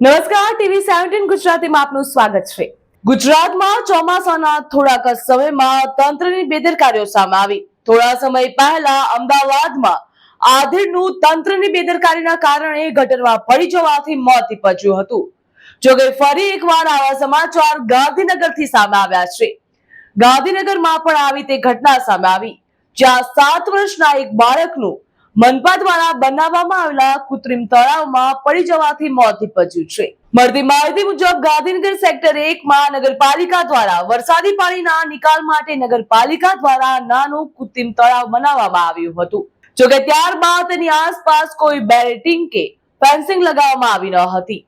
નમસ્કાર, TV17 ગુજરાતીમાં આપનું સ્વાગત છે। ગુજરાતમાં ચોમાસાના થોડાક સમયમાં તંત્રની બેદરકારીઓ સામે આવી। થોડા સમય પહેલા અમદાવાદમાં આધેડનું તંત્રની બેદરકારીના કારણે ગટરમાં પડી જવાથી મોત નીપજ્યું હતું। જોકે ફરી એકવાર આવા સમાચાર ગાંધીનગરથી સામે આવ્યા છે। ગાંધીનગરમાં પણ આવી તે ઘટના સામે આવી, જ્યાં 7 વર્ષના એક બાળકનું મનપા દ્વારા બનાવવામાં આવેલા કૃત્રિમ તળાવમાં પડી જવાથી મોત નીપજ્યું છે। મળતી માહિતી મુજબ ગાંધીનગર સેક્ટર 1 માં નગરપાલિકા દ્વારા વરસાદી પાણીના નિકાલ માટે નગરપાલિકા દ્વારા નાનું કૃત્રિમ તળાવ બનાવવામાં આવ્યું હતું। જોકે ત્યારબાદ તેની આસપાસ કોઈ બેરિકેડિંગ કે ફેન્સિંગ લગાવવામાં આવી ન હતી।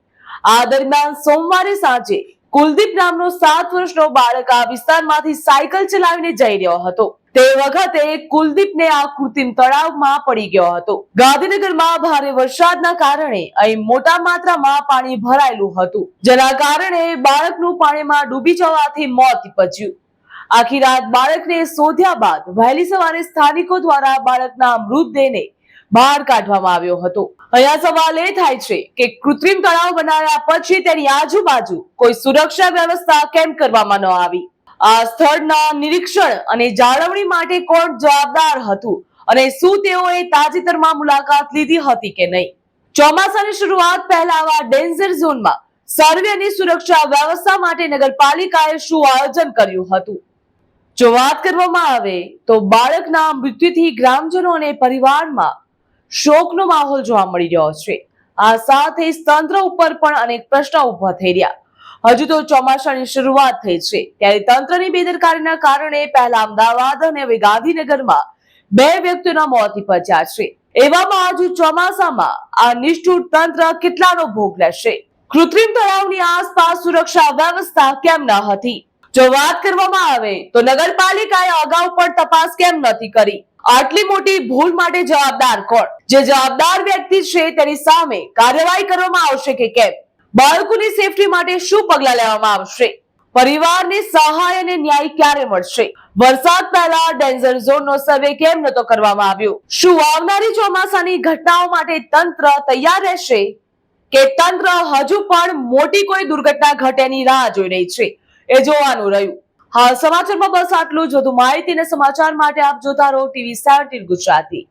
આ દરમિયાન સોમવારે સાંજે કુલદીપ નામનો 7 વર્ષનો બાળક આ વિસ્તારમાંથી સાયકલ ચલાવીને જઈ રહ્યો હતો। તે વખતે કુલદીપને આ કૃત્રિમ તળાવમાં પડી ગયો હતો। ગાંધીનગરમાં ભારે વરસાદના કારણે અહીં મોટા માત્રામાં પાણી ભરાયેલું હતું, જેના કારણે બાળકનું પાણીમાં ડૂબી જવાથી મોત નીપજ્યું। આખી રાત બાળકને શોધ્યા બાદ વહેલી સવારે સ્થાનિકો દ્વારા બાળકના મૃતદેહને બહાર કાઢવામાં આવ્યો હતો। અહીંયા સવાલ એ થાય છે કે કૃત્રિમ તળાવ બનાવ્યા પછી તેની આજુબાજુ કોઈ સુરક્ષા વ્યવસ્થા કેમ કરવામાં ન આવી? આ સ્થળના નિરીક્ષણ અને જાળવણી માટે કોણ જવાબદાર હતું અને શું તેઓએ તાજેતરમાં મુલાકાત લીધી હતી કે નહીં? ચોમાસાની શરૂઆત પહેલા આવા ડેન્જર ઝોનમાં સર્વે અને સુરક્ષા વ્યવસ્થા માટે નગરપાલિકાએ શું આયોજન કર્યું હતું? જો વાત કરવામાં આવે તો બાળકના મૃત્યુથી ગ્રામજનો અને પરિવારમાં શોકનો માહોલ જોવા મળી રહ્યો છે। આ સાથે તંત્ર ઉપર પણ અનેક પ્રશ્નો ઉભા થઈ રહ્યા। હજુ તો ચોમાસાની શરૂઆત થઈ છે, ત્યારે તંત્રની બેદરકારીના કારણે પહેલા અમદાવાદ અને હવે ગાંધીનગરમાં 2 વ્યક્તિઓના મોત નીપજ્યા છે। એવામાં હજુ ચોમાસામાં આ નિષ્ઠુર તંત્ર કેટલાનો ભોગ લેશે? કૃત્રિમ તળાવની આસપાસ સુરક્ષા વ્યવસ્થા કેમ ન હતી? જો વાત કરવામાં આવે તો નગરપાલિકાએ અગાઉ પણ તપાસ કેમ નથી કરી? આટલી મોટી ભૂલ માટે જવાબદાર કોણ? જે જવાબદાર વ્યક્તિ છે તેની સામે કાર્યવાહી કરવામાં આવશે કે કેમ? બાળકોની સેફટી માટે શું પગલાં લેવામાં આવશે? પરિવારને સહાય અને ન્યાય ક્યારે મળશે? વરસાદ પહેલા ડેન્જર ઝોનનો સર્વે કેમ નતો કરવામાં આવ્યો? શું આવનારી ચોમાસાની ઘટનાઓ માટે તંત્ર તૈયાર રહેશે કે તંત્ર હજુ પણ મોટી કોઈ દુર્ઘટના ઘટેની રાહ જોઈ રહી છે? એ જોવાનું રહ્યું। હાલ સમાચારમાં બસ આટલું જ। વધુ માહિતી અને સમાચાર માટે આપ જોતા રહો TV17 ગુજરાતી।